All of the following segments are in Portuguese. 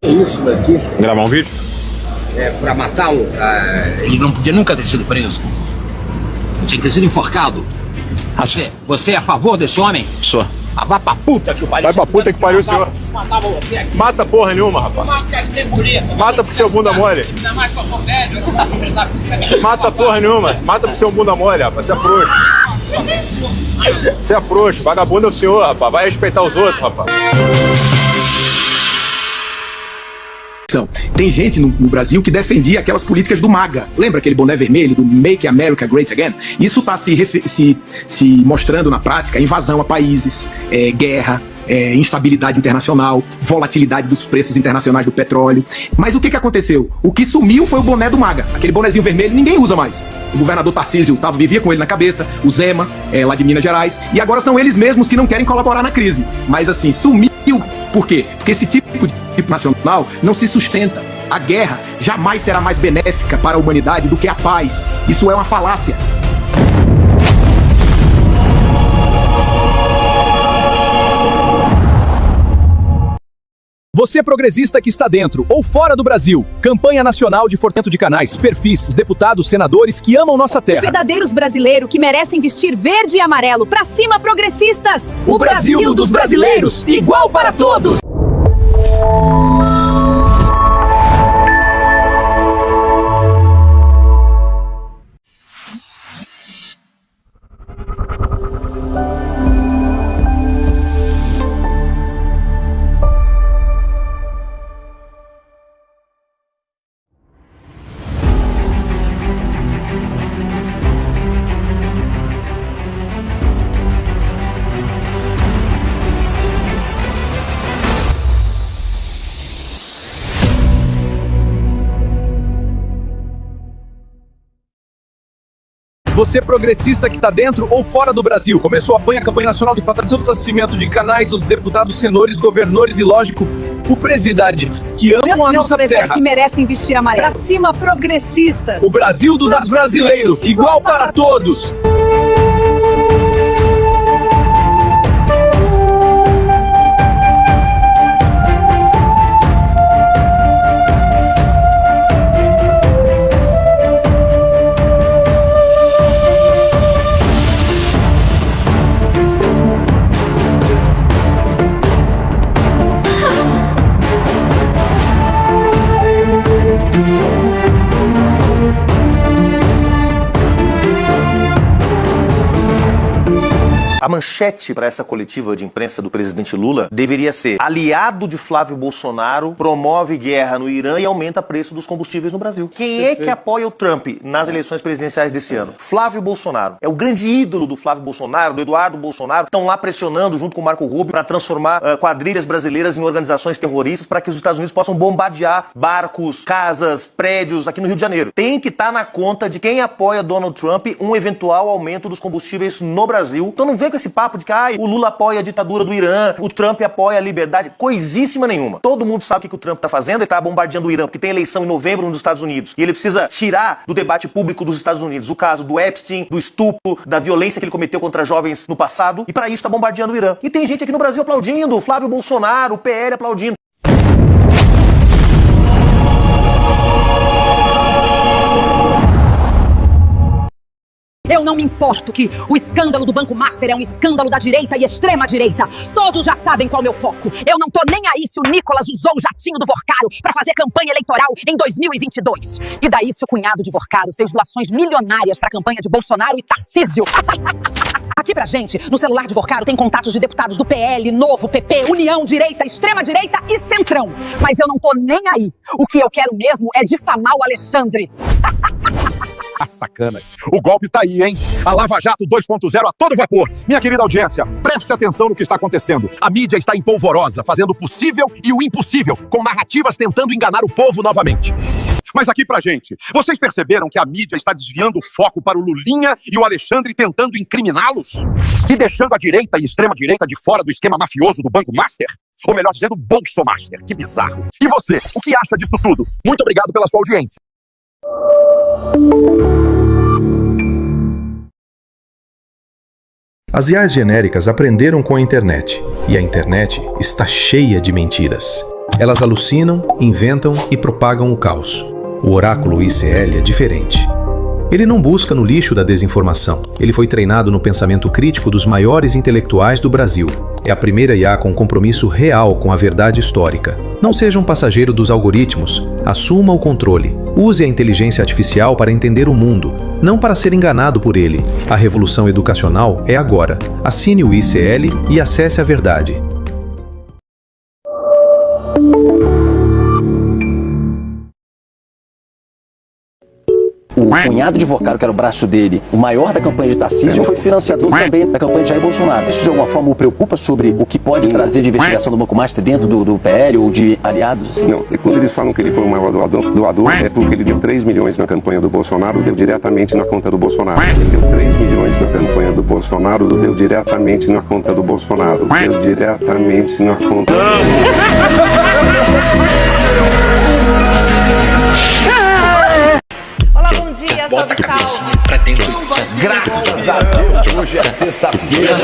Isso daqui Gravar um vídeo? é pra matá-lo. Ele não podia nunca ter sido preso. Tinha que ter sido enforcado. Você é a favor desse homem? Só. Ah, vá pra puta que o pariu. Vai pra puta que pariu, senhor. Matava você aqui. Mata porra nenhuma, rapaz. Mata porque seu bunda mole. Ainda mais que eu sou velho, eu não posso enfrentar fisicamente. Mata porra nenhuma. Mata porque seu bunda mole, rapaz. Você é frouxo. Você é frouxo. Vagabundo é o senhor, rapaz. Vai respeitar os outros, rapaz. Tem gente no Brasil que defendia aquelas políticas do MAGA. Lembra aquele boné vermelho do Make America Great Again? Isso está se mostrando na prática invasão a países, guerra, instabilidade internacional, volatilidade dos preços internacionais do petróleo. Mas o que aconteceu? O que sumiu foi o boné do MAGA. Aquele bonezinho vermelho ninguém usa mais. O governador Tarcísio vivia com ele na cabeça, o Zema, lá de Minas Gerais, e agora são eles mesmos que não querem colaborar na crise. Mas assim, sumiu. Por quê? Porque esse tipo nacional não se sustenta. A guerra jamais será mais benéfica para a humanidade do que a paz. Isso é uma falácia. Você progressista que está dentro ou fora do Brasil. Campanha Nacional de Fortalecimento de Canais, perfis, deputados, senadores que amam nossa terra. Verdadeiros brasileiros que merecem vestir verde e amarelo. Pra cima, progressistas! O Brasil dos brasileiros, igual para todos! Você progressista que está dentro ou fora do Brasil. Começou a campanha nacional de fortalecimento de canais, os deputados, senadores, governadores e, lógico, o presidente que amam a nossa terra. Que merecem vestir amarelo. Pra cima, progressistas! O Brasil dos brasileiros, igual para todos! A manchete para essa coletiva de imprensa do presidente Lula deveria ser: aliado de Flávio Bolsonaro promove guerra no Irã e aumenta o preço dos combustíveis no Brasil. Quem é que apoia o Trump nas eleições presidenciais desse ano? Flávio Bolsonaro. É o grande ídolo do Flávio Bolsonaro, do Eduardo Bolsonaro. Estão lá pressionando junto com o Marco Rubio para transformar quadrilhas brasileiras em organizações terroristas para que os Estados Unidos possam bombardear barcos, casas, prédios aqui no Rio de Janeiro. Tem que estar na conta de quem apoia Donald Trump um eventual aumento dos combustíveis no Brasil. Então não vem com esse papo de que o Lula apoia a ditadura do Irã, o Trump apoia a liberdade. Coisíssima nenhuma. Todo mundo sabe o que o Trump tá fazendo. Ele tá bombardeando o Irã, porque tem eleição em novembro nos Estados Unidos. E ele precisa tirar do debate público dos Estados Unidos o caso do Epstein, do estupro, da violência que ele cometeu contra jovens no passado. E para isso tá bombardeando o Irã. E tem gente aqui no Brasil aplaudindo, o Flávio Bolsonaro, o PL aplaudindo. Eu não me importo que o escândalo do Banco Master é um escândalo da direita e extrema-direita. Todos já sabem qual é o meu foco. Eu não tô nem aí se o Nicolas usou o jatinho do Vorcaro pra fazer campanha eleitoral em 2022. E daí se o cunhado de Vorcaro fez doações milionárias pra campanha de Bolsonaro e Tarcísio. Aqui pra gente, no celular de Vorcaro tem contatos de deputados do PL, Novo, PP, União, Direita, Extrema-Direita e Centrão. Mas eu não tô nem aí. O que eu quero mesmo é difamar o Alexandre. Sacanas. O golpe tá aí, hein? A Lava Jato 2.0 a todo vapor. Minha querida audiência, preste atenção no que está acontecendo. A mídia está em polvorosa, fazendo o possível e o impossível, com narrativas tentando enganar o povo novamente. Mas aqui pra gente, vocês perceberam que a mídia está desviando o foco para o Lulinha e o Alexandre tentando incriminá-los? E deixando a direita e extrema-direita de fora do esquema mafioso do Banco Master? Ou melhor dizendo, Bolsomaster. Que bizarro. E você, o que acha disso tudo? Muito obrigado pela sua audiência. As IAs genéricas aprenderam com a internet, e a internet está cheia de mentiras. Elas alucinam, inventam e propagam o caos. O oráculo ICL é diferente. Ele não busca no lixo da desinformação. Ele foi treinado no pensamento crítico dos maiores intelectuais do Brasil. É a primeira IA com compromisso real com a verdade histórica. Não seja um passageiro dos algoritmos. Assuma o controle. Use a inteligência artificial para entender o mundo, não para ser enganado por ele. A revolução educacional é agora. Assine o ICL e acesse a verdade. O cunhado de Vorcaro, que era o braço dele, o maior da campanha de Tarcísio, foi financiador também da campanha de Jair Bolsonaro. Isso de alguma forma o preocupa sobre o que pode trazer de investigação do Banco Master dentro do PL ou de aliados? Não, e quando eles falam que ele foi o maior doador, é porque ele deu 3 milhões na campanha do Bolsonaro, deu diretamente na conta do Bolsonaro. Ele deu 3 milhões na campanha do Bolsonaro, deu diretamente na conta do Bolsonaro. Deu diretamente na conta do Olá, bom dia, salve, salve. Pra dentro. Graças a Deus, hoje é sexta-feira.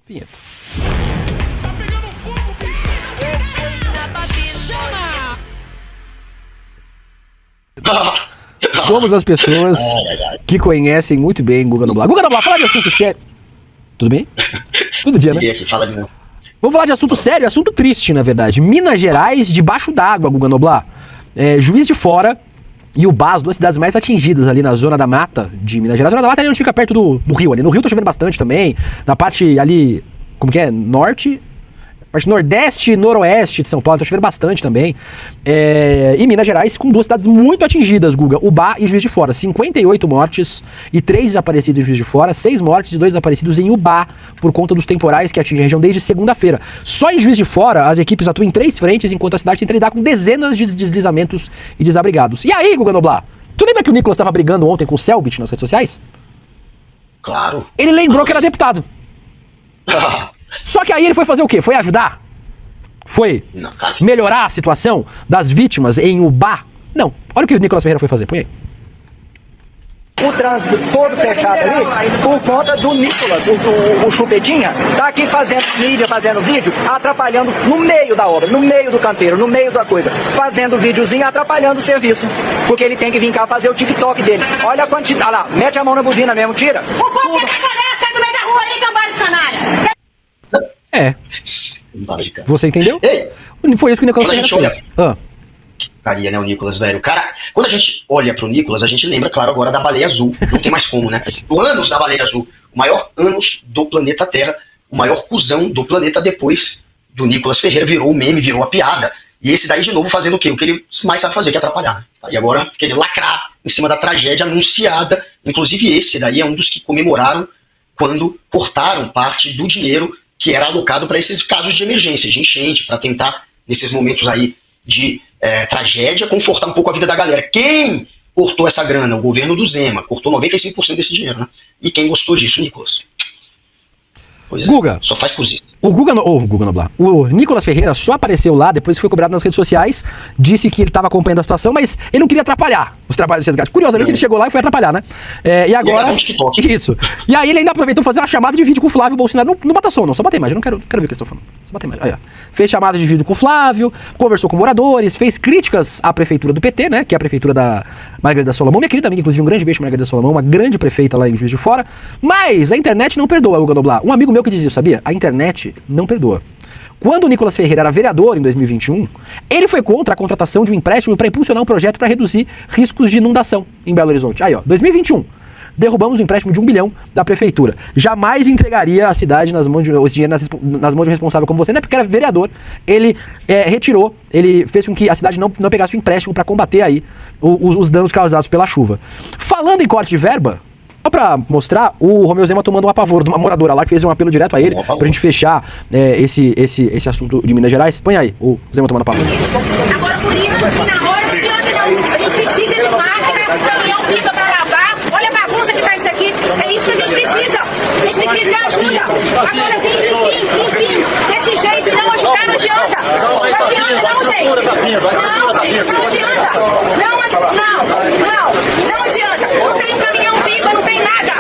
Vinheta. Somos as pessoas que conhecem muito bem Guga Noblar. Guga Noblar, fala de assunto sério. Tudo bem? Todo dia, né? Vamos falar de assunto sério, assunto triste, na verdade. Minas Gerais debaixo d'água, Guga Noblar. Juiz de Fora e Ubá, as duas cidades mais atingidas ali na zona da mata de Minas Gerais. A zona da mata é onde fica perto do rio ali. No rio tá chovendo bastante também. Na parte ali, como que é? Norte... parte nordeste e noroeste de São Paulo, tá chovendo bastante também. E Minas Gerais com duas cidades muito atingidas, Guga, Ubá e Juiz de Fora. 58 mortes e 3 desaparecidos em Juiz de Fora, 6 mortes e 2 desaparecidos em Ubá, por conta dos temporais que atingem a região desde segunda-feira. Só em Juiz de Fora, as equipes atuam em 3 frentes, enquanto a cidade tem que lidar com dezenas de deslizamentos e desabrigados. E aí, Guga Noblar? Tu lembra que o Nicolas estava brigando ontem com o Selbit nas redes sociais? Claro. Ele lembrou que era deputado. Só que aí ele foi fazer o quê? Foi ajudar? Foi melhorar a situação das vítimas em Ubá? Não. Olha o que o Nicolas Ferreira foi fazer. Põe aí. O trânsito todo fechado ali por conta do Nicolas, o Chupetinha, tá aqui fazendo mídia, fazendo vídeo, atrapalhando no meio da obra, no meio do canteiro, no meio da coisa, fazendo videozinho, atrapalhando o serviço, porque ele tem que vir cá fazer o TikTok dele. Olha a quantidade, olha lá, mete a mão na buzina mesmo, tira. O povo quer trabalhar, sai do meio da rua aí, cambada de canalha. Você entendeu? Ei, foi isso que o Nicolas Ferreira fez. Caria, né, o Nicolas, velho. Cara, quando a gente olha pro Nicolas, a gente lembra, claro, agora da baleia azul. Não tem mais como, né? O ânus da baleia azul. O maior ânus do planeta Terra. O maior cuzão do planeta depois do Nicolas Ferreira. Virou o meme, virou a piada. E esse daí, de novo, fazendo o quê? O que ele mais sabe fazer, que é atrapalhar. Tá? E agora, querer lacrar em cima da tragédia anunciada. Inclusive, esse daí é um dos que comemoraram quando cortaram parte do dinheiro que era alocado para esses casos de emergência, de enchente, para tentar, nesses momentos aí de tragédia, confortar um pouco a vida da galera. Quem cortou essa grana? O governo do Zema. Cortou 95% desse dinheiro, né? E quem gostou disso, Nicolas? Pois Guga. Só faz cozice. O Guga Noblar. O Nicolas Ferreira só apareceu lá depois que foi cobrado nas redes sociais, disse que ele estava acompanhando a situação, mas ele não queria atrapalhar os trabalhos dos resgates. Curiosamente, ele chegou lá e foi atrapalhar, né? E agora... Isso. E aí ele ainda aproveitou para fazer uma chamada de vídeo com o Flávio Bolsonaro. Não bota som, não. Só bota imagem. Eu não quero ver o que eles estão falando. Só bota imagem. Aí, ó. Fez chamada de vídeo com o Flávio, conversou com moradores, fez críticas à prefeitura do PT, né? Que é a prefeitura da Margarida Solomão. Minha querida amiga, inclusive, um grande beijo pra Margarida Solomão, uma grande prefeita lá em Juiz de Fora. Mas a internet não perdoa, Guga Noblar. Um amigo meu que dizia, sabia? A internet não perdoa. Quando o Nicolas Ferreira era vereador em 2021, ele foi contra a contratação de um empréstimo para impulsionar um projeto para reduzir riscos de inundação em Belo Horizonte. Aí, ó, 2021. Derrubamos um empréstimo de 1 bilhão da prefeitura. Jamais entregaria a cidade nas mãos de um responsável como você, né? Porque era vereador. Ele retirou, ele fez com que a cidade não pegasse o empréstimo para combater aí os danos causados pela chuva. Falando em corte de verba, só pra mostrar, o Romeu Zema tomando um apavoro de uma moradora lá que fez um apelo direto a ele pra gente fechar esse assunto de Minas Gerais. Põe aí, o Zema tomando apavoro. Agora por isso, na hora de a gente precisa de máquina, caminhão pipa pra lavar. Olha a bagunça que tá isso aqui. É isso que a gente precisa. A gente precisa de ajuda. Agora vim. Desse jeito, não ajudar, não adianta. Não adianta não, gente. Não adianta. Não Não adianta. Não tem um caminhão pipa, não tem nada.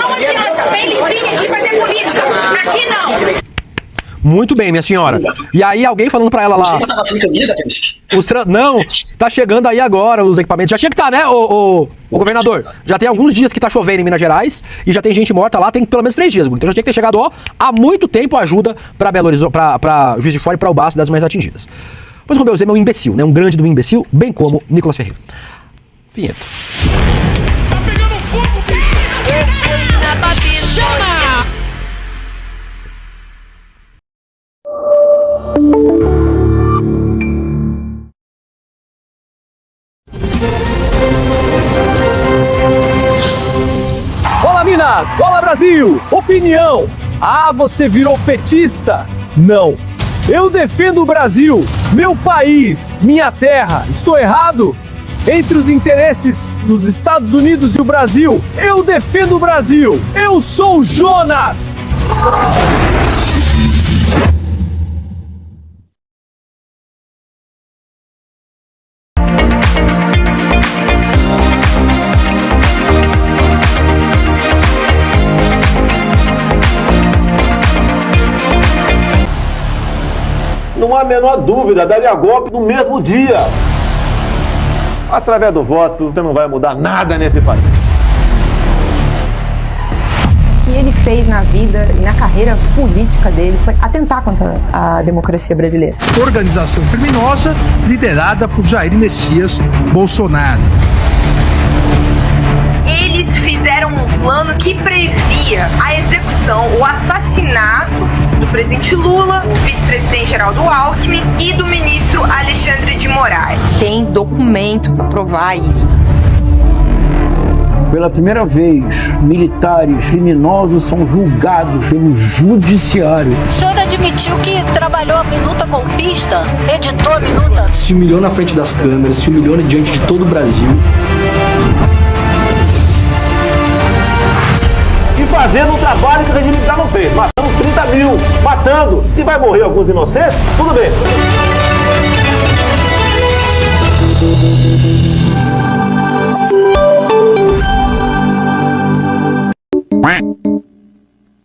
Não adianta. Vem limpinho aqui fazer política. Aqui não. Muito bem, minha senhora. E aí alguém falando pra ela lá... Você tava sem camisa, Não, tá chegando aí agora os equipamentos. Já tinha que estar, né, o governador? Já tem alguns dias que tá chovendo em Minas Gerais e já tem gente morta lá, tem pelo menos 3 dias. Então já tinha que ter chegado, ó, há muito tempo a ajuda pra Belo Horizonte, pra Juiz de Fora e pra Ubaça das mais atingidas. Pois o Rubem Zema é um imbecil, né? Um grande do imbecil, bem como Nicolas Ferreira. Vinheta. Tá pegando fogo, bicho! Chama! Olá, Minas! Olá, Brasil! Opinião! Ah, você virou petista? Não. Eu defendo o Brasil, meu país, minha terra. Estou errado? Entre os interesses dos Estados Unidos e o Brasil, eu defendo o Brasil. Eu sou o Jonas! Não há a menor dúvida, daria golpe no mesmo dia. Através do voto, você não vai mudar nada nesse país. O que ele fez na vida e na carreira política dele foi atentar contra a democracia brasileira. Organização criminosa liderada por Jair Messias Bolsonaro. Eles fizeram um plano que previa a execução, o assassinato do presidente Lula, o vice-presidente Geraldo Alckmin e do ministro Alexandre de Moraes. Tem documento para provar isso. Pela primeira vez, militares criminosos são julgados pelo judiciário. O senhor admitiu que trabalhou a minuta golpista? Editou a minuta? Se humilhou na frente das câmeras, se humilhou diante de todo o Brasil. E fazendo um trabalho que o regime militar não fez. Matando 30 mil, matando. Se vai morrer alguns inocentes, tudo bem.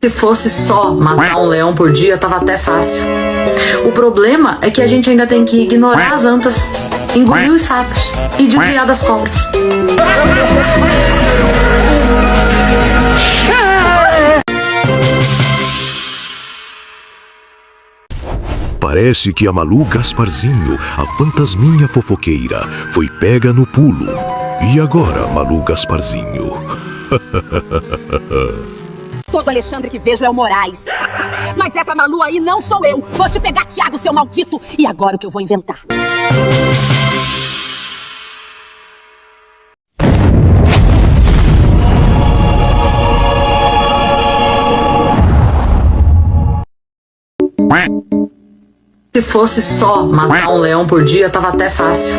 Se fosse só matar um leão por dia, tava até fácil. O problema é que a gente ainda tem que ignorar as antas, engolir os sapos e desviar das cobras. Parece que a Malu Gasparzinho, a fantasminha fofoqueira, foi pega no pulo. E agora, Malu Gasparzinho? Todo Alexandre que vejo é o Moraes. Mas essa Malu aí não sou eu. Vou te pegar, Thiago, seu maldito. E agora o que eu vou inventar? Se fosse só matar um leão por dia, tava até fácil.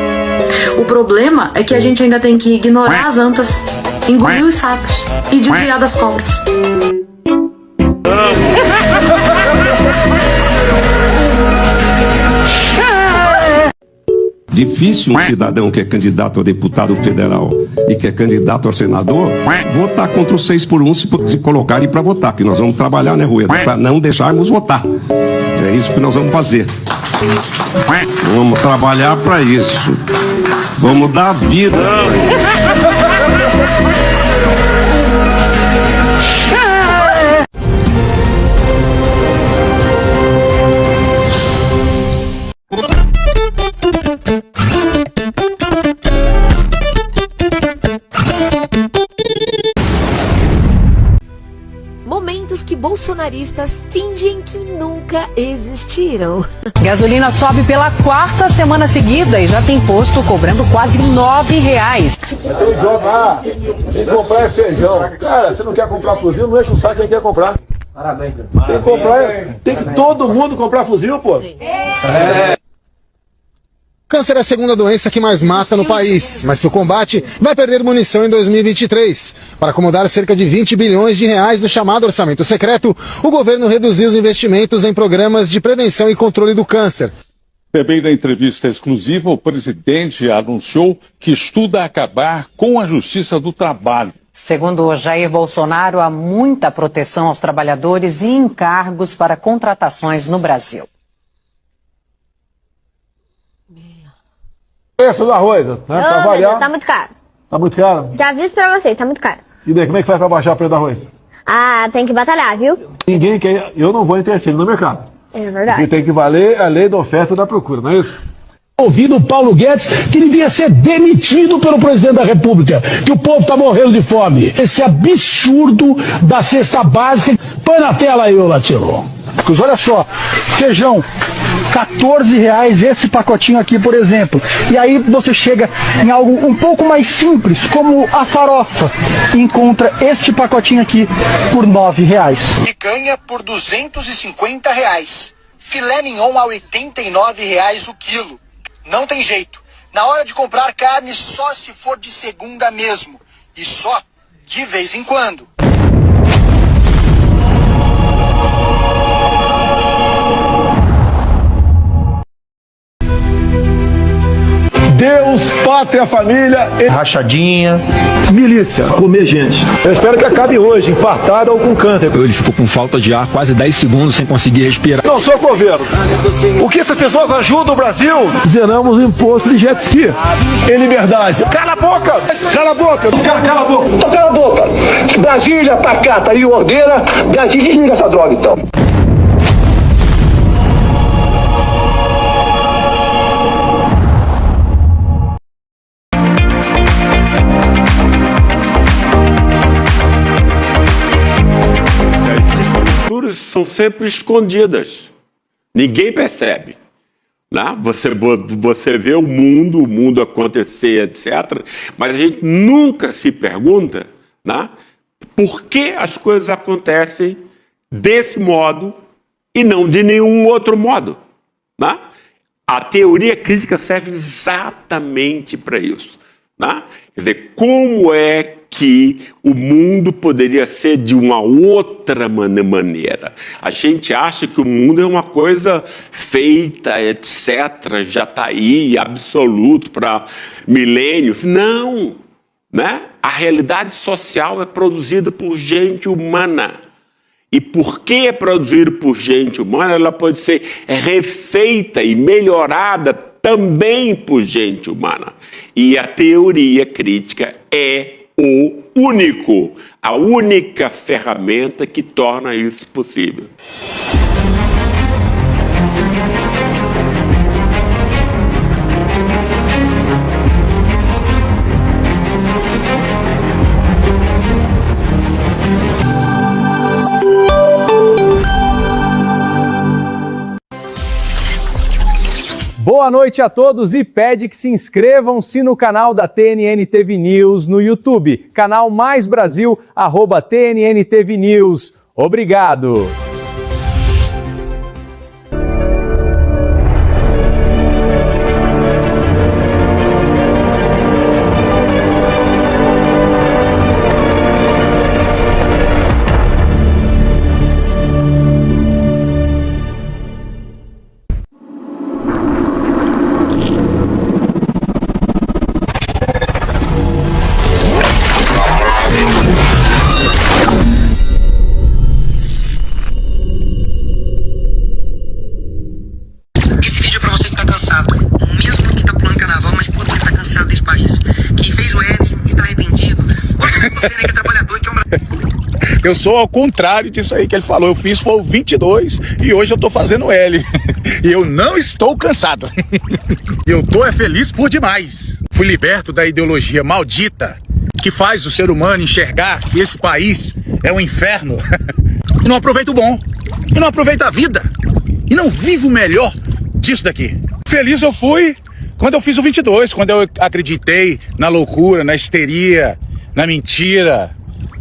O problema é que a gente ainda tem que ignorar as antas, engolir os sapos e desviar das cobras. Difícil um cidadão que é candidato a deputado federal e que é candidato a senador votar contra os 6x1 se colocarem para votar, que nós vamos trabalhar, né, Rueda, para não deixarmos votar. É isso que nós vamos fazer. Vamos trabalhar para isso. Vamos dar vida. Momentos que bolsonaristas fingem que nunca existiram. Gasolina sobe pela 4ª semana seguida e já tem posto cobrando quase R$9. Vai ter um idiota lá, tem que comprar feijão. Cara, você não quer comprar fuzil, não enche o saco quem quer comprar. Parabéns. Tem que comprar, tem que todo mundo comprar fuzil, pô. Câncer é a segunda doença que mais mata no país, mas seu combate vai perder munição em 2023. Para acomodar cerca de 20 bilhões de reais no chamado orçamento secreto, o governo reduziu os investimentos em programas de prevenção e controle do câncer. Também na entrevista exclusiva, o presidente anunciou que estuda acabar com a Justiça do Trabalho. Segundo Jair Bolsonaro, há muita proteção aos trabalhadores e encargos para contratações no Brasil. Preço do arroz, né? Pra variar. Tá muito caro. Tá muito caro? Já aviso pra vocês, tá muito caro. E daí, como é que faz pra baixar o preço do arroz? Ah, tem que batalhar, viu? Ninguém quer, eu não vou interferir no mercado. É verdade. Porque tem que valer a lei da oferta e da procura, não é isso? Ouvindo o Paulo Guedes que ele devia ser demitido pelo presidente da República, que o povo tá morrendo de fome. Esse absurdo da cesta básica. Põe na tela aí, ô Latino. Olha só, feijão, R$14 esse pacotinho aqui, por exemplo. E aí você chega em algo um pouco mais simples, como a farofa, e encontra este pacotinho aqui por R$9. Picanha por R$250. Filé mignon a R$89 o quilo. Não tem jeito. Na hora de comprar carne, só se for de segunda mesmo. E só de vez em quando. Deus, pátria, família, rachadinha, milícia, comer gente. Eu espero que acabe hoje, infartada ou com câncer. Ele ficou com falta de ar quase 10 segundos sem conseguir respirar. Não sou governo. O que essas pessoas ajudam o Brasil? Zeramos o imposto de jet ski. Em liberdade. Cala a boca! Cala a boca! Cala a boca! Cala a boca! Brasília, Pacata e Ordeira, Brasília, desliga essa droga então. São sempre escondidas. Ninguém percebe. Né? Você vê o mundo acontecer, etc. Mas a gente nunca se pergunta, né, por que as coisas acontecem desse modo e não de nenhum outro modo. Né? A teoria crítica serve exatamente para isso. Né? Quer dizer, como é que o mundo poderia ser de uma outra maneira? A gente acha que o mundo é uma coisa feita, etc., já está aí, absoluto, para milênios. Não! Né? A realidade social é produzida por gente humana. E porque é produzida por gente humana, ela pode ser refeita e melhorada também por gente humana. E a teoria crítica é a única ferramenta que torna isso possível. Boa noite a todos e pede que se inscrevam-se no canal da TNN TV News no YouTube. Canal Mais Brasil, @TNN TV News. Obrigado! Eu sou ao contrário disso aí que ele falou. Eu fiz foi o 22 e hoje eu tô fazendo L. E eu não estou cansado. Eu tô feliz por demais. Fui liberto da ideologia maldita que faz o ser humano enxergar que esse país é um inferno. E não aproveita o bom. E não aproveita a vida. E não vive o melhor disso daqui. Feliz eu fui quando eu fiz o 22, quando eu acreditei na loucura, na histeria, na mentira,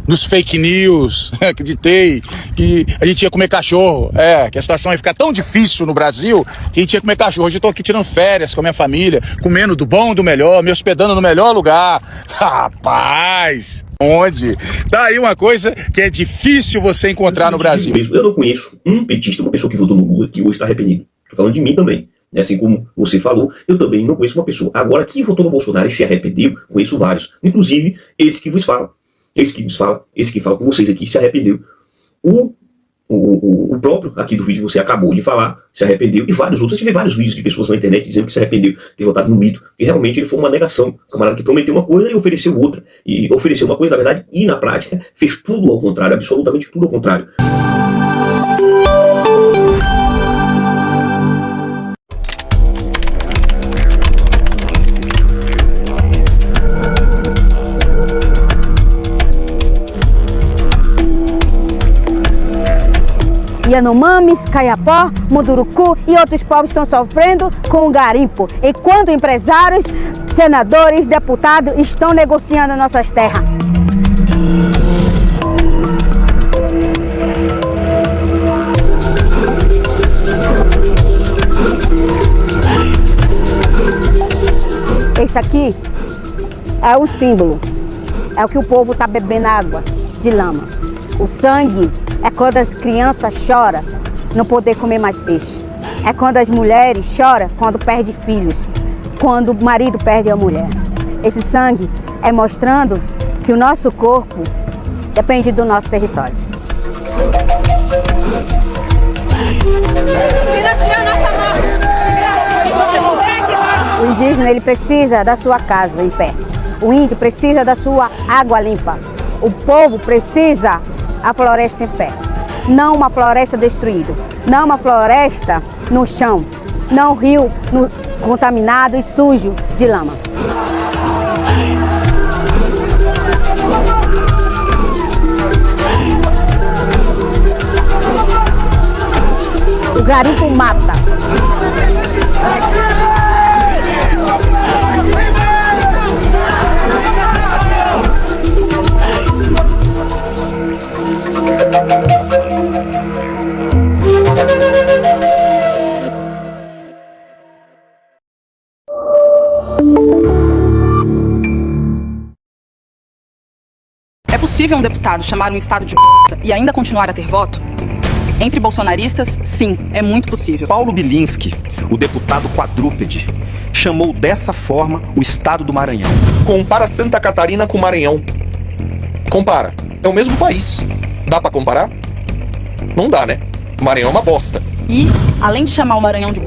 nos fake news. Acreditei que a gente ia comer cachorro, que a situação ia ficar tão difícil no Brasil que a gente ia comer cachorro. Hoje eu tô aqui tirando férias com a minha família, comendo do bom, do melhor, me hospedando no melhor lugar. Rapaz, onde? Tá aí uma coisa que é difícil você encontrar no Brasil. Eu não conheço um petista, uma pessoa que votou no Lula, que hoje está arrependido. Tô falando de mim também. Assim como você falou, eu também não conheço uma pessoa. Agora, quem votou no Bolsonaro e se arrependeu, conheço vários. Inclusive, esse que vos fala. Esse que fala com vocês aqui se arrependeu. O próprio aqui do vídeo você acabou de falar, se arrependeu, e vários outros. Eu tive vários vídeos de pessoas na internet dizendo que se arrependeu de ter votado no mito, que realmente ele foi uma negação. O camarada que prometeu uma coisa e ofereceu outra. E ofereceu uma coisa, na verdade, e na prática fez tudo ao contrário, absolutamente tudo ao contrário. Yanomamis, Caiapó, Munduruku e outros povos estão sofrendo com o garimpo, enquanto empresários, senadores, deputados estão negociando nossas terras. Esse aqui é o símbolo, é o que o povo está bebendo água de lama. O sangue é quando as crianças choram não poder comer mais peixe. É quando as mulheres choram quando perdem filhos, quando o marido perde a mulher. Esse sangue é mostrando que o nosso corpo depende do nosso território. O indígena, ele precisa da sua casa em pé. O índio precisa da sua água limpa. O povo precisa a floresta em pé, não uma floresta destruída, não uma floresta no chão, não um rio contaminado e sujo de lama. O garimpo mata. É possível um deputado chamar um estado de e ainda continuar a ter voto? Entre bolsonaristas, sim, é muito possível. Paulo Bilinski, o deputado quadrúpede, chamou dessa forma o estado do Maranhão. Compara Santa Catarina com o Maranhão. Compara. É o mesmo país. Dá pra comparar? Não dá, né? O Maranhão é uma bosta. E, além de chamar o Maranhão de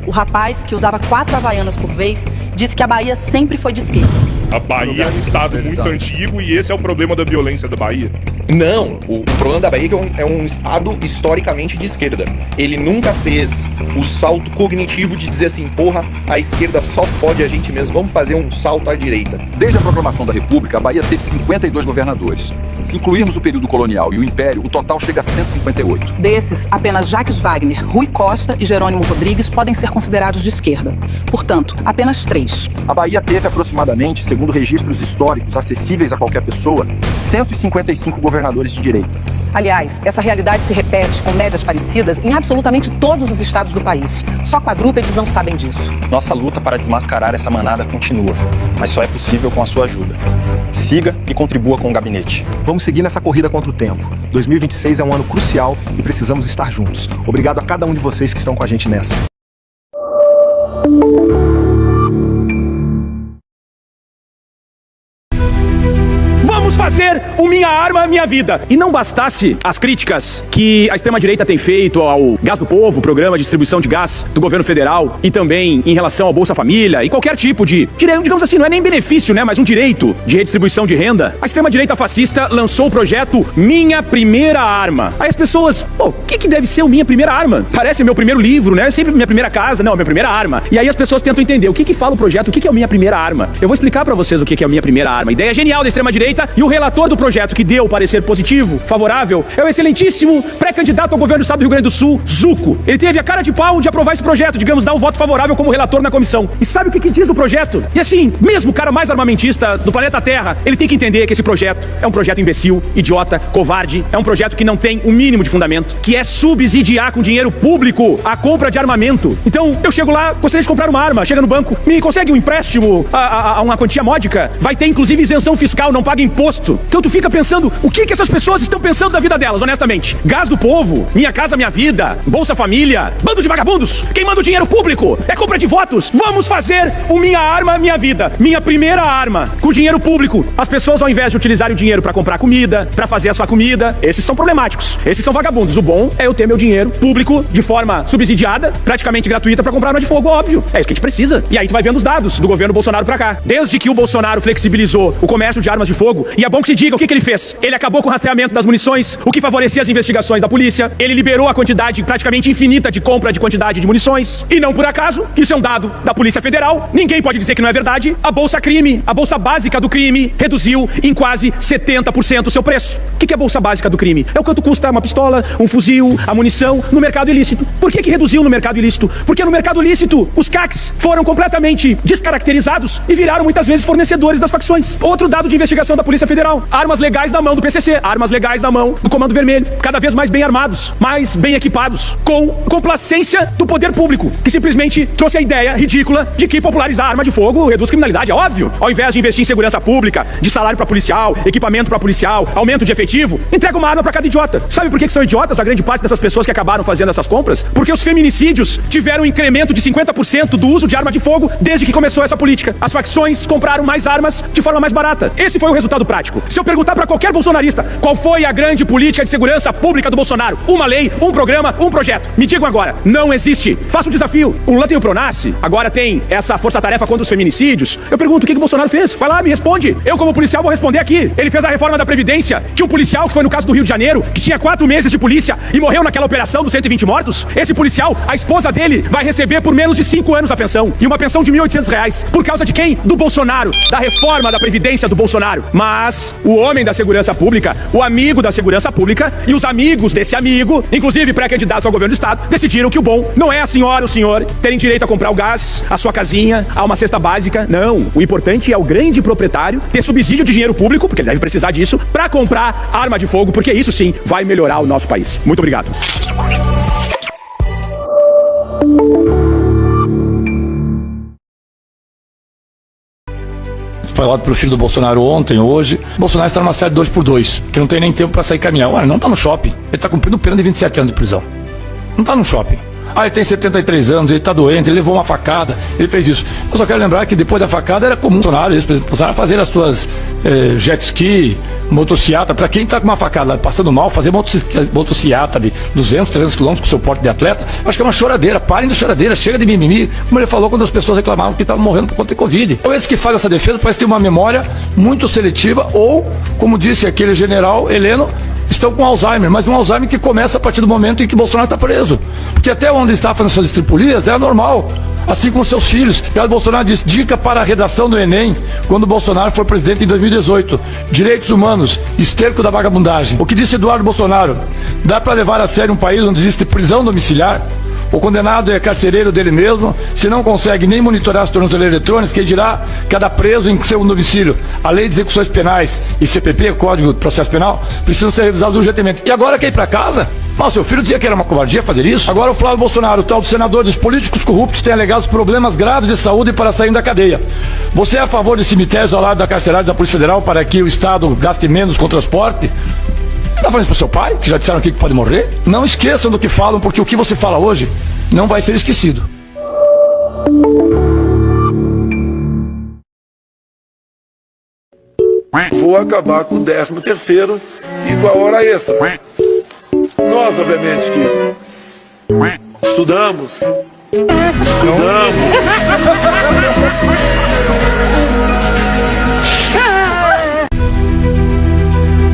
o rapaz, que usava 4 havaianas por vez, disse que a Bahia sempre foi de esquerda. A Bahia é um estado muito antigo e esse é o problema da violência da Bahia? Não, o problema da Bahia é um estado historicamente de esquerda. Ele nunca fez o salto cognitivo de dizer assim, porra, a esquerda só fode a gente mesmo, vamos fazer um salto à direita. Desde a proclamação da República, a Bahia teve 52 governadores. Se incluirmos o período colonial e o Império, o total chega a 158. Desses, apenas Jacques Wagner, Rui Costa e Jerônimo Rodrigues podem ser considerados de esquerda. Portanto, apenas 3. A Bahia teve aproximadamente, segundo registros históricos acessíveis a qualquer pessoa, 155 governadores de direita. Aliás, essa realidade se repete com médias parecidas em absolutamente todos os estados do país. Só quadrúpedes não sabem disso. Nossa luta para desmascarar essa manada continua, mas só é possível com a sua ajuda. Siga e contribua com o gabinete. Vamos seguir nessa corrida contra o tempo. 2026 é um ano crucial e precisamos estar juntos. Obrigado a cada um de vocês que estão com a gente nessa. Vamos fazer o Minha Arma, Minha Vida. E não bastasse as críticas que a extrema-direita tem feito ao Gás do Povo, programa de distribuição de gás do governo federal, e também em relação ao Bolsa Família e qualquer tipo de, digamos assim, não é nem benefício, né, mas um direito de redistribuição de renda, a extrema-direita fascista lançou o projeto Minha Primeira Arma. Aí as pessoas, o que deve ser o Minha Primeira Arma? Parece meu primeiro livro, né? Sempre minha primeira casa, não, minha primeira arma. E aí as pessoas tentam entender o que fala o projeto, o que é a Minha Primeira Arma. Eu vou explicar pra vocês o que é a Minha Primeira Arma. Ideia genial da extrema-direita. E o relator do projeto que deu o parecer positivo, favorável, é o excelentíssimo pré-candidato ao governo do estado do Rio Grande do Sul, Zuco. Ele teve a cara de pau de aprovar esse projeto, digamos, dar um voto favorável como relator na comissão. E sabe o que diz o projeto? E assim, mesmo o cara mais armamentista do planeta Terra, ele tem que entender que esse projeto é um projeto imbecil, idiota, covarde, é um projeto que não tem o mínimo de fundamento, que é subsidiar com dinheiro público a compra de armamento. Então, eu chego lá, gostaria de comprar uma arma, chega no banco, me consegue um empréstimo a uma quantia módica, vai ter inclusive isenção fiscal, não paga imposto imposto. Então tu fica pensando, o que essas pessoas estão pensando da vida delas, honestamente? Gás do povo, Minha Casa Minha Vida, Bolsa Família, bando de vagabundos, queimando o dinheiro público, é compra de votos. Vamos fazer o Minha Arma Minha Vida, minha primeira arma, com dinheiro público. As pessoas, ao invés de utilizarem o dinheiro para comprar comida, para fazer a sua comida, esses são problemáticos, esses são vagabundos. O bom é eu ter meu dinheiro público de forma subsidiada, praticamente gratuita, para comprar arma de fogo, óbvio. É isso que a gente precisa. E aí tu vai vendo os dados do governo Bolsonaro pra cá. Desde que o Bolsonaro flexibilizou o comércio de armas de fogo, e é bom que se diga o que ele fez. Ele acabou com o rastreamento das munições, o que favorecia as investigações da polícia. Ele liberou a quantidade praticamente infinita de compra de quantidade de munições. E não por acaso, isso é um dado da Polícia Federal, ninguém pode dizer que não é verdade. A Bolsa Crime, a Bolsa Básica do Crime, reduziu em quase 70% o seu preço. O que é a Bolsa Básica do Crime? É o quanto custa uma pistola, um fuzil, a munição no mercado ilícito. Por que reduziu no mercado ilícito? Porque no mercado lícito, os CACs foram completamente descaracterizados e viraram muitas vezes fornecedores das facções. Outro dado de investigação da Polícia Federal: armas legais na mão do PCC, armas legais na mão do Comando Vermelho, cada vez mais bem armados, mais bem equipados, com complacência do poder público, que simplesmente trouxe a ideia ridícula de que popularizar arma de fogo reduz criminalidade. É óbvio. Ao invés de investir em segurança pública, de salário para policial, equipamento para policial, aumento de efetivo, entrega uma arma para cada idiota. Sabe por que são idiotas a grande parte dessas pessoas que acabaram fazendo essas compras? Porque os feminicídios tiveram um incremento de 50% do uso de arma de fogo desde que começou essa política. As facções compraram mais armas de forma mais barata. Esse foi o resultado prático. Se eu perguntar para qualquer bolsonarista qual foi a grande política de segurança pública do Bolsonaro, uma lei, um programa, um projeto, me digam agora, não existe. Faça um desafio. O Lula tem o Pronace, agora tem essa força-tarefa contra os feminicídios. Eu pergunto, o que o Bolsonaro fez? Vai lá, me responde. Eu, como policial, vou responder aqui. Ele fez a reforma da Previdência. Tinha um policial, que foi no caso do Rio de Janeiro, que tinha 4 meses de polícia e morreu naquela operação dos 120 mortos. Esse policial, a esposa dele vai receber por menos de 5 anos a pensão. E uma pensão de R$1.800. Por causa de quem? Do Bolsonaro. Da reforma da Previdência do Bolsonaro. Mas o homem da segurança pública, o amigo da segurança pública e os amigos desse amigo, inclusive pré-candidatos ao governo do estado, decidiram que o bom não é a senhora ou o senhor terem direito a comprar o gás, a sua casinha, a uma cesta básica. Não. O importante é o grande proprietário ter subsídio de dinheiro público, porque ele deve precisar disso, para comprar arma de fogo, porque isso sim vai melhorar o nosso país. Muito obrigado. Falado pelo filho do Bolsonaro ontem, hoje, Bolsonaro está numa série 2x2, que não tem nem tempo para sair caminhar. Ué, não está no shopping. Ele está cumprindo pena de 27 anos de prisão. Não está no shopping. Ah, ele tem 73 anos, ele está doente, ele levou uma facada, ele fez isso. Eu só quero lembrar que depois da facada era comum o Bolsonaro fazer as suas jet ski, motociata. Para quem está com uma facada passando mal, fazer motociata de 200, 300 quilômetros com o seu porte de atleta, acho que é uma choradeira. Parem de choradeira, chega de mimimi, como ele falou quando as pessoas reclamavam que estavam morrendo por conta de Covid. Então esse que faz essa defesa parece ter uma memória muito seletiva ou, como disse aquele general Heleno, estão com Alzheimer, mas um Alzheimer que começa a partir do momento em que Bolsonaro está preso. Porque até onde está fazendo suas estripulias é normal, assim como seus filhos. O Bolsonaro disse, dica para a redação do Enem, quando Bolsonaro foi presidente em 2018, direitos humanos, esterco da vagabundagem. O que disse Eduardo Bolsonaro, dá para levar a sério um país onde existe prisão domiciliar? O condenado é carcereiro dele mesmo, se não consegue nem monitorar as tornozeleiras eletrônicas, que dirá cada preso em seu domicílio. A lei de execuções penais e CPP, Código de Processo Penal, precisam ser revisados urgentemente. E agora quer ir para casa? Mas seu filho dizia que era uma covardia fazer isso. Agora o Flávio Bolsonaro, o tal do senador dos políticos corruptos, tem alegados problemas graves de saúde para sair da cadeia. Você é a favor de cemitérios ao lado da carcerária da Polícia Federal para que o Estado gaste menos com transporte? Está falando isso para o seu pai, que já disseram aqui que pode morrer? Não esqueçam do que falam, porque o que você fala hoje não vai ser esquecido. Vou acabar com o 13º e com a hora extra. Nós, obviamente, que estudamos.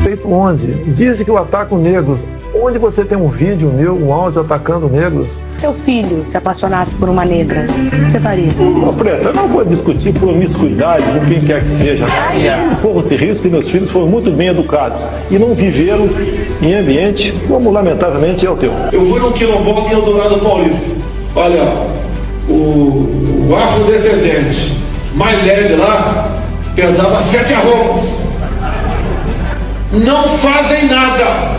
Feito onde? Dizem que eu ataco negros. Onde você tem um vídeo meu, um áudio atacando negros? Seu filho se apaixonasse por uma negra, o que você faria? Ô, Preta, eu não vou discutir promiscuidade com quem quer que seja. Eu corro esse risco que meus filhos foram muito bem educados e não viveram em ambiente como, lamentavelmente, é o teu. Eu fui no quilombola em Eldorado Paulista. Olha, o afrodescendente mais leve lá pesava 7 arrobas. Não fazem nada.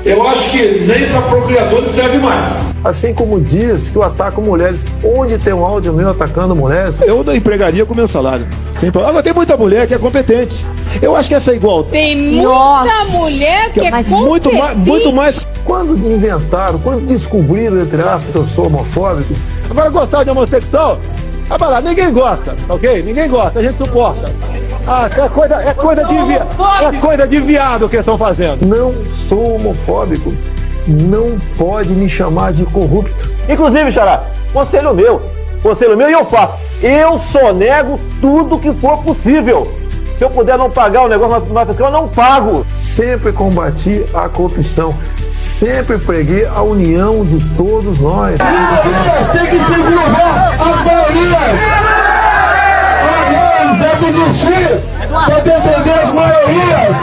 Eu acho que nem para procriadores serve mais. Assim como diz que eu ataco mulheres, onde tem um áudio meu atacando mulheres? Eu não empregaria com meu salário. Agora tem muita mulher que é competente. Eu acho que essa igualdade... Tem muita mulher que é muito mais... Quando inventaram, quando descobriram, entre aspas, que eu sou homofóbico... Agora, gostar de homossexual... Ah, vai lá, ninguém gosta, ok? Ninguém gosta, a gente suporta. Ah, é coisa de viado que estão fazendo. Não sou homofóbico. Não pode me chamar de corrupto. Inclusive, Xará, conselho meu e eu faço. Eu só nego tudo que for possível. Se eu puder não pagar o negócio mais fiscal, eu não pago. Sempre combati a corrupção. Sempre preguei a união de todos nós. Tem que segurar as maiorias. Deve existir para defender as maiorias.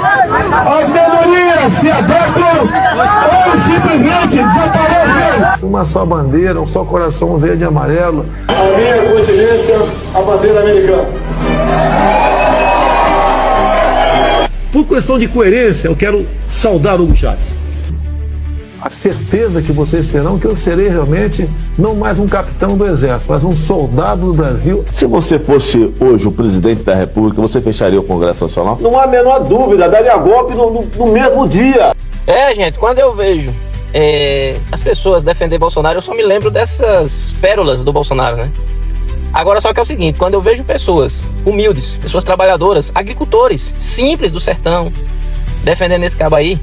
As minorias se adaptam ou simplesmente desaparecem. Uma só bandeira, um só coração verde e amarelo. A minha continência, a bandeira americana. Por questão de coerência, eu quero saudar o Hugo Chávez. A certeza que vocês terão que eu serei realmente não mais um capitão do exército, mas um soldado do Brasil. Se você fosse hoje o presidente da República, você fecharia o Congresso Nacional? Não há a menor dúvida, daria golpe no mesmo dia. Gente, quando eu vejo as pessoas defender Bolsonaro, eu só me lembro dessas pérolas do Bolsonaro, né? Agora só que é o seguinte, quando eu vejo pessoas humildes, pessoas trabalhadoras, agricultores simples do sertão, defendendo esse cabo aí,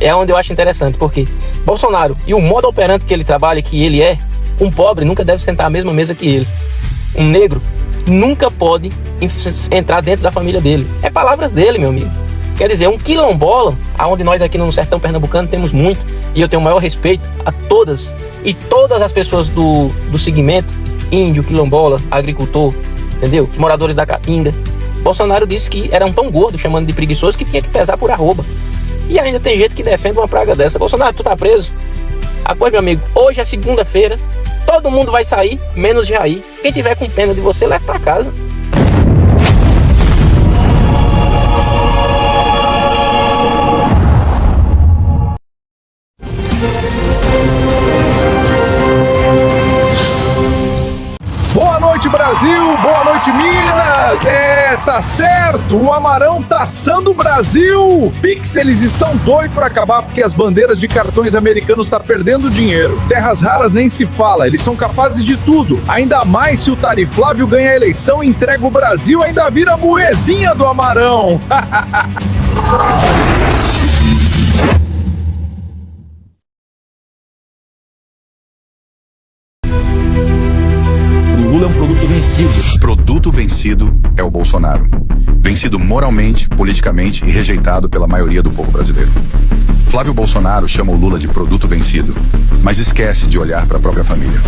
é onde eu acho interessante, porque Bolsonaro e o modo operante que ele trabalha, que ele é, um pobre nunca deve sentar à mesma mesa que ele. Um negro nunca pode entrar dentro da família dele. É palavras dele, meu amigo. Quer dizer, um quilombola, aonde nós aqui no sertão pernambucano temos muito, e eu tenho o maior respeito a todas e todas as pessoas do segmento, índio, quilombola, agricultor, entendeu? Os moradores da Caatinga. Bolsonaro disse que eram tão gordos, chamando de preguiçoso, que tinha que pesar por arroba. E ainda tem gente que defende uma praga dessa. Bolsonaro, tu tá preso? Pois, meu amigo, hoje é segunda-feira, todo mundo vai sair, menos Jair. Quem tiver com pena de você, leva pra casa. Boa noite, Brasil! Boa noite, Minas! Tá certo! O Amarão tá assando o Brasil! Pixels estão doidos pra acabar porque as bandeiras de cartões americanos tá perdendo dinheiro. Terras raras nem se fala, eles são capazes de tudo. Ainda mais se o Tariflávio ganha a eleição e entrega o Brasil, ainda vira moezinha do Amarão! Lula é um produto vencido. Produto vencido é o Bolsonaro. Vencido moralmente, politicamente e rejeitado pela maioria do povo brasileiro. Flávio Bolsonaro chama o Lula de produto vencido, mas esquece de olhar para a própria família.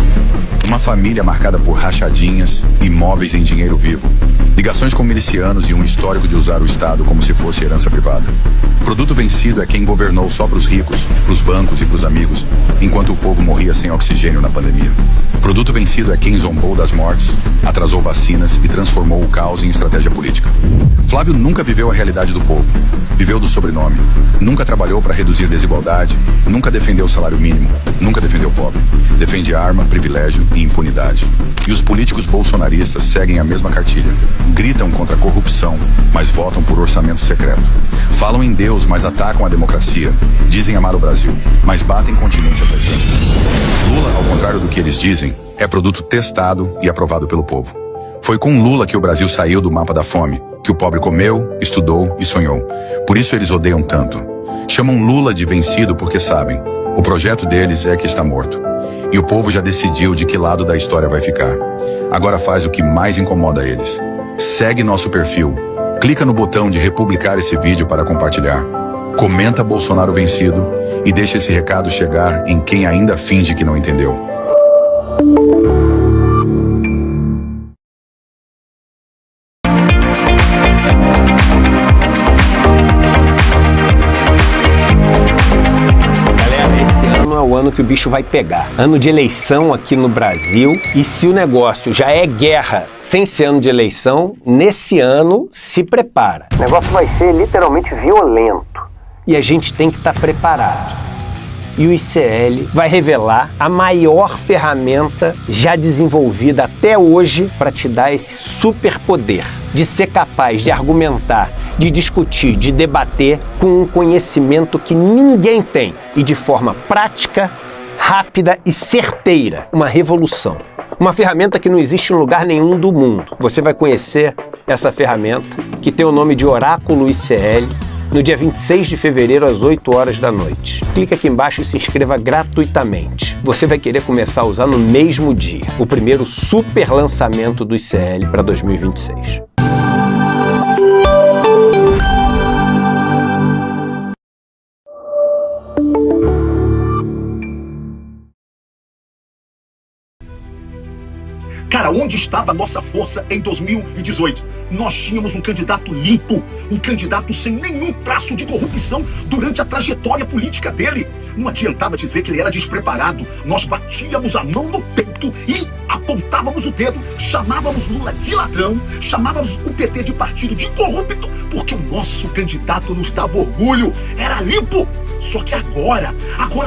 Uma família marcada por rachadinhas, imóveis em dinheiro vivo, ligações com milicianos e um histórico de usar o Estado como se fosse herança privada. Produto vencido é quem governou só para os ricos, para os bancos e para os amigos, enquanto o povo morria sem oxigênio na pandemia. Produto vencido é quem zombou das mortes, atrasou vacinas e transformou o caos em estratégia política. Flávio nunca viveu a realidade do povo, viveu do sobrenome, nunca trabalhou para reduzir desigualdade, nunca defendeu o salário mínimo, nunca defendeu o pobre, defende arma, privilégio e impunidade. E os políticos bolsonaristas seguem a mesma cartilha, gritam contra a corrupção, mas votam por orçamento secreto. Falam em Deus, mas atacam a democracia, dizem amar o Brasil, mas batem continência para estrangeiros. Lula, ao contrário do que eles dizem, é produto testado e aprovado pelo povo. Foi com Lula que o Brasil saiu do mapa da fome, que o pobre comeu, estudou e sonhou. Por isso eles odeiam tanto. Chamam Lula de vencido porque sabem, o projeto deles é que está morto. E o povo já decidiu de que lado da história vai ficar. Agora faz o que mais incomoda eles. Segue nosso perfil, clica no botão de republicar esse vídeo para compartilhar. Comenta Bolsonaro vencido e deixa esse recado chegar em quem ainda finge que não entendeu. O ano que o bicho vai pegar. Ano de eleição aqui no Brasil, e se o negócio já é guerra sem ser ano de eleição, nesse ano se prepara. O negócio vai ser literalmente violento. E a gente tem que estar preparado. e o ICL vai revelar a maior ferramenta já desenvolvida até hoje para te dar esse superpoder de ser capaz de argumentar, de discutir, de debater com um conhecimento que ninguém tem e de forma prática, rápida e certeira. Uma revolução. Uma ferramenta que não existe em lugar nenhum do mundo. Você vai conhecer essa ferramenta, que tem o nome de Oráculo ICL, no dia 26 de fevereiro, às 8 horas da noite. Clique aqui embaixo e se inscreva gratuitamente. Você vai querer começar a usar no mesmo dia. O primeiro super lançamento do ICL para 2026. Cara, onde estava a nossa força em 2018? Nós tínhamos um candidato limpo, um candidato sem nenhum traço de corrupção durante a trajetória política dele. Não adiantava dizer que ele era despreparado. Nós batíamos a mão no peito e apontávamos o dedo, chamávamos Lula de ladrão, chamávamos o PT de partido de corrupto, porque o nosso candidato nos dava orgulho, era limpo. Só que agora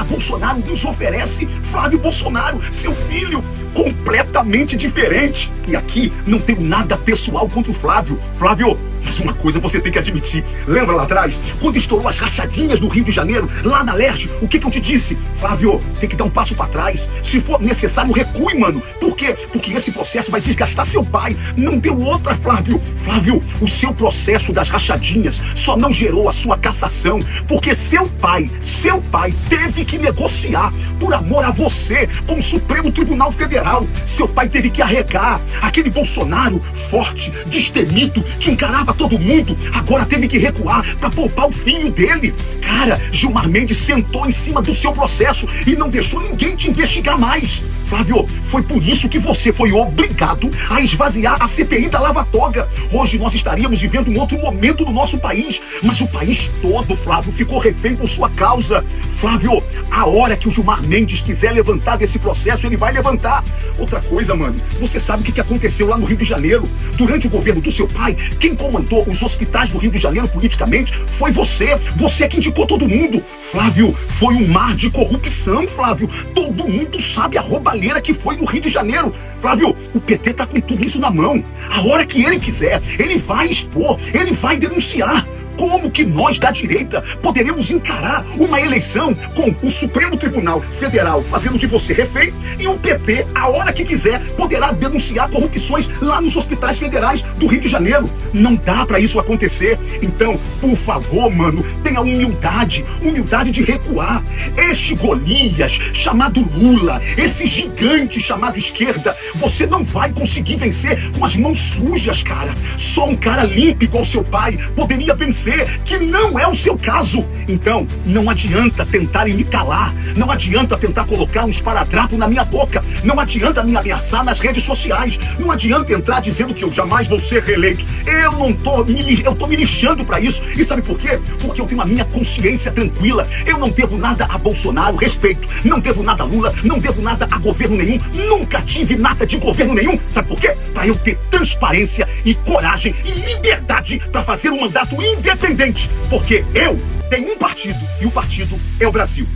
Bolsonaro nos oferece Flávio Bolsonaro, seu filho, completamente diferente. E aqui não tenho nada pessoal contra o Flávio. Flávio, mas uma coisa você tem que admitir. Lembra lá atrás, quando estourou as rachadinhas no Rio de Janeiro, lá na Lerge, o que eu te disse? Flávio, tem que dar um passo pra trás. Se for necessário, recue, mano. Por quê? Porque esse processo vai desgastar seu pai. Não deu outra, Flávio. Flávio, o seu processo das rachadinhas só não gerou a sua cassação, porque seu pai teve que negociar por amor a você com o Supremo Tribunal Federal. Seu pai teve que arregar. Aquele Bolsonaro forte, destemido, que encarava todo mundo, agora teve que recuar para poupar o filho dele. Cara, Gilmar Mendes sentou em cima do seu processo e não deixou ninguém te investigar mais. Flávio, foi por isso que você foi obrigado a esvaziar a CPI da Lava Toga. Hoje nós estaríamos vivendo um outro momento do nosso país, mas o país todo, Flávio, ficou refém por sua causa. Flávio, a hora que o Gilmar Mendes quiser levantar desse processo, ele vai levantar. Outra coisa, mano, você sabe o que aconteceu lá no Rio de Janeiro? Durante o governo do seu pai, quem comandou os hospitais do Rio de Janeiro politicamente foi você. Você que indicou todo mundo. Flávio, foi um mar de corrupção, Flávio. Todo mundo sabe a roubalheira que foi no Rio de Janeiro. Flávio, o PT tá com tudo isso na mão. A hora que ele quiser, ele vai expor, ele vai denunciar. Como que nós da direita poderemos encarar uma eleição com o Supremo Tribunal Federal fazendo de você refém e o PT, a hora que quiser, poderá denunciar corrupções lá nos hospitais federais do Rio de Janeiro? Não dá pra isso acontecer. Então, por favor, mano, tenha humildade de recuar. Este Golias chamado Lula, esse gigante chamado esquerda, você não vai conseguir vencer com as mãos sujas, cara. Só um cara limpo igual seu pai poderia vencer, que não é o seu caso. Então, não adianta tentarem me calar, não adianta tentar colocar um esparadrapo na minha boca, não adianta me ameaçar nas redes sociais, não adianta entrar dizendo que eu jamais vou ser reeleito. Eu tô me lixando pra isso. E sabe por quê? Porque eu tenho a minha consciência tranquila. Eu não devo nada a Bolsonaro, respeito. Não devo nada a Lula, não devo nada a governo nenhum. Nunca tive nada de governo nenhum. Sabe por quê? Pra eu ter transparência e coragem e liberdade pra fazer um mandato independente. Porque eu tenho um partido e o partido é o Brasil.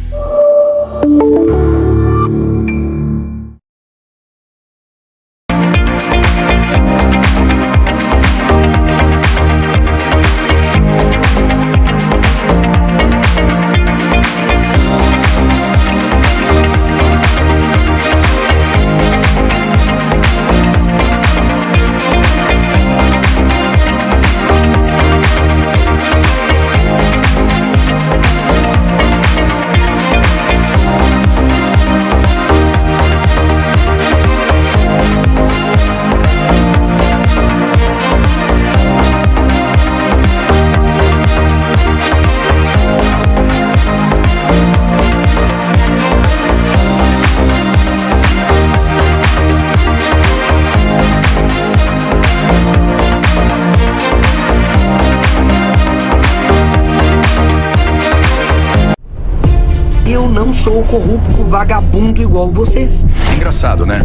não sou corrupto vagabundo igual vocês. Engraçado, né?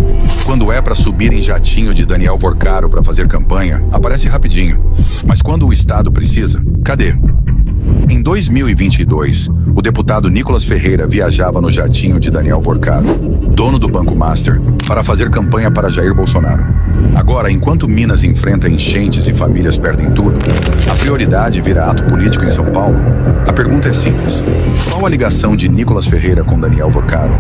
Quando é pra subir em jatinho de Daniel Vorcaro pra fazer campanha, aparece rapidinho. Mas quando o Estado precisa, cadê? Em 2022, o deputado Nicolas Ferreira viajava no jatinho de Daniel Vorcado, dono do Banco Master, para fazer campanha para Jair Bolsonaro. Agora, enquanto Minas enfrenta enchentes e famílias perdem tudo, a prioridade vira ato político em São Paulo? A pergunta é simples. Qual a ligação de Nicolas Ferreira com Daniel Vorcado?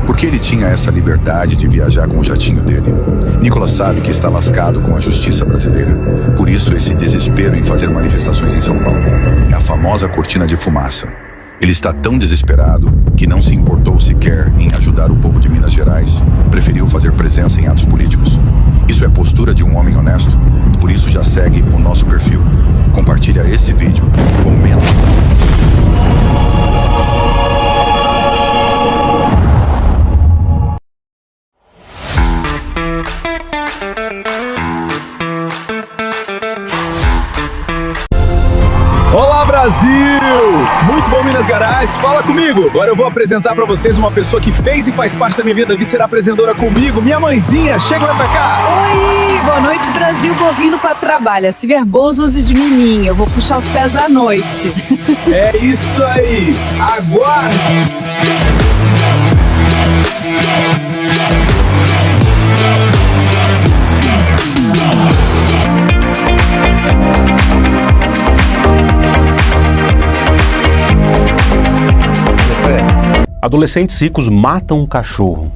Por que ele tinha essa liberdade de viajar com o jatinho dele? Nicolas sabe que está lascado com a justiça brasileira. Por isso, esse desespero em fazer manifestações em São Paulo. É a famosa cortina de fumaça. Ele está tão desesperado que não se importou sequer em ajudar o povo de Minas Gerais, preferiu fazer presença em atos políticos. Isso é postura de um homem honesto. Por isso já segue o nosso perfil. Compartilha esse vídeo, comenta. Olá, Brasil! Muito bom, Minas Gerais. Fala comigo. Agora eu vou apresentar pra vocês uma pessoa que fez e faz parte da minha vida, que será apresentadora comigo, minha mãezinha. Chega pra cá. Oi, boa noite, Brasil. Bovino pra trabalho. Se vier Bozos e de mim, eu vou puxar os pés à noite. É isso aí. Aguarde. Adolescentes ricos matam um cachorro.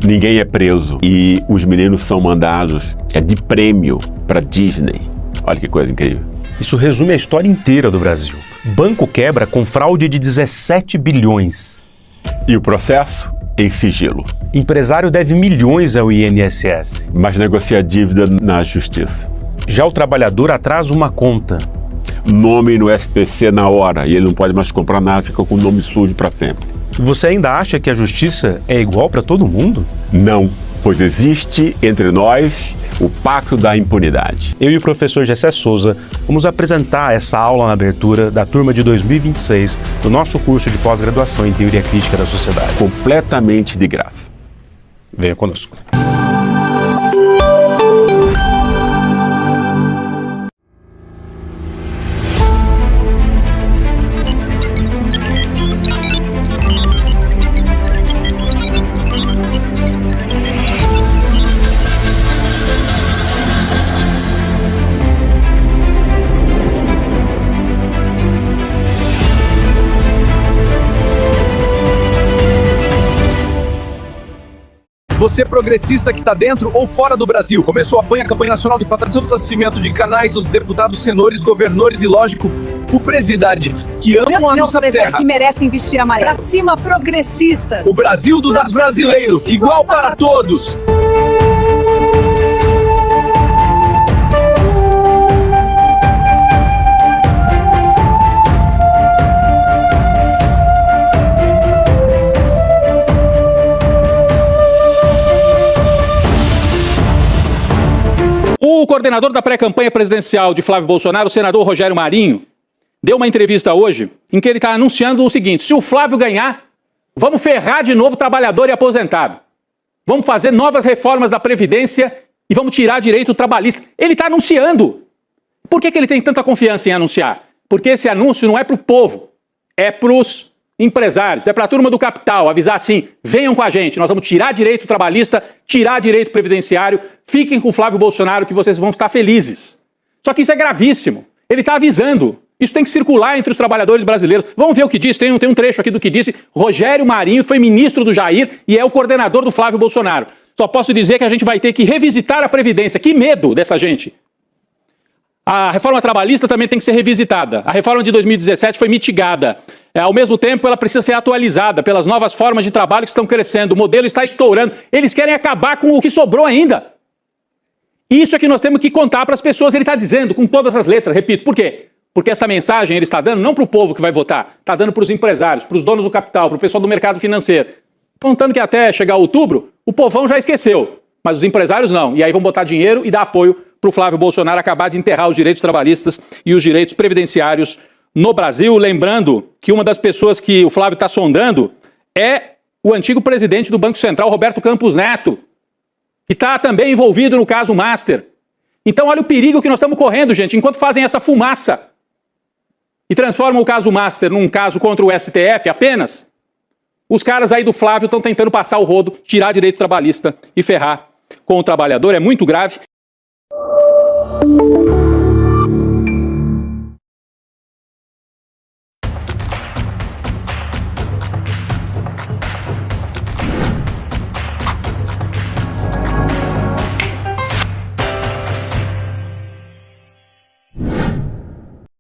Ninguém é preso e os meninos são mandados de prêmio para Disney. Olha que coisa incrível. Isso resume a história inteira do Brasil. Banco quebra com fraude de 17 bilhões. E o processo em sigilo. Empresário deve milhões ao INSS. Mas negocia a dívida na justiça. Já o trabalhador atrasa uma conta. Nome no SPC na hora e ele não pode mais comprar nada, fica com o nome sujo para sempre. Você ainda acha que a justiça é igual para todo mundo? Não, pois existe entre nós o pacto da impunidade. Eu e o professor Gessé Souza vamos apresentar essa aula na abertura da turma de 2026 do nosso curso de pós-graduação em Teoria Crítica da Sociedade. Completamente de graça. Venha conosco. Você progressista que está dentro ou fora do Brasil. Começou a campanha nacional de fortalecimento de canais dos deputados, senadores, governadores e, lógico, o presidente que ama a nossa terra. Que merecem vestir amarelo. Pra cima, progressistas. O Brasil dos brasileiros, igual para todos. O coordenador da pré-campanha presidencial de Flávio Bolsonaro, o senador Rogério Marinho, deu uma entrevista hoje em que ele está anunciando o seguinte: se o Flávio ganhar, vamos ferrar de novo trabalhador e aposentado. Vamos fazer novas reformas da Previdência e vamos tirar direito trabalhista. Ele está anunciando. Por que ele tem tanta confiança em anunciar? Porque esse anúncio não é para o povo, é para os empresários, é para a turma do capital avisar assim: venham com a gente, nós vamos tirar direito trabalhista, tirar direito previdenciário, fiquem com o Flávio Bolsonaro que vocês vão estar felizes. Só que isso é gravíssimo. Ele está avisando. Isso tem que circular entre os trabalhadores brasileiros. Vamos ver o que diz, tem um trecho aqui do que disse Rogério Marinho, que foi ministro do Jair e é o coordenador do Flávio Bolsonaro. Só posso dizer que a gente vai ter que revisitar a Previdência. Que medo dessa gente! A reforma trabalhista também tem que ser revisitada. A reforma de 2017 foi mitigada. Ao mesmo tempo, ela precisa ser atualizada pelas novas formas de trabalho que estão crescendo. O modelo está estourando. Eles querem acabar com o que sobrou ainda. Isso é que nós temos que contar para as pessoas. Ele está dizendo com todas as letras, repito. Por quê? Porque essa mensagem ele está dando não para o povo que vai votar, está dando para os empresários, para os donos do capital, para o pessoal do mercado financeiro. Contando que até chegar outubro, o povão já esqueceu, mas os empresários não. E aí vão botar dinheiro e dar apoio para o Flávio Bolsonaro acabar de enterrar os direitos trabalhistas e os direitos previdenciários no Brasil. Lembrando que uma das pessoas que o Flávio está sondando é o antigo presidente do Banco Central, Roberto Campos Neto, que está também envolvido no caso Master. Então olha o perigo que nós estamos correndo, gente, enquanto fazem essa fumaça. e transformam o caso Master num caso contra o STF apenas, os caras aí do Flávio estão tentando passar o rodo, tirar direito trabalhista e ferrar com o trabalhador. É muito grave.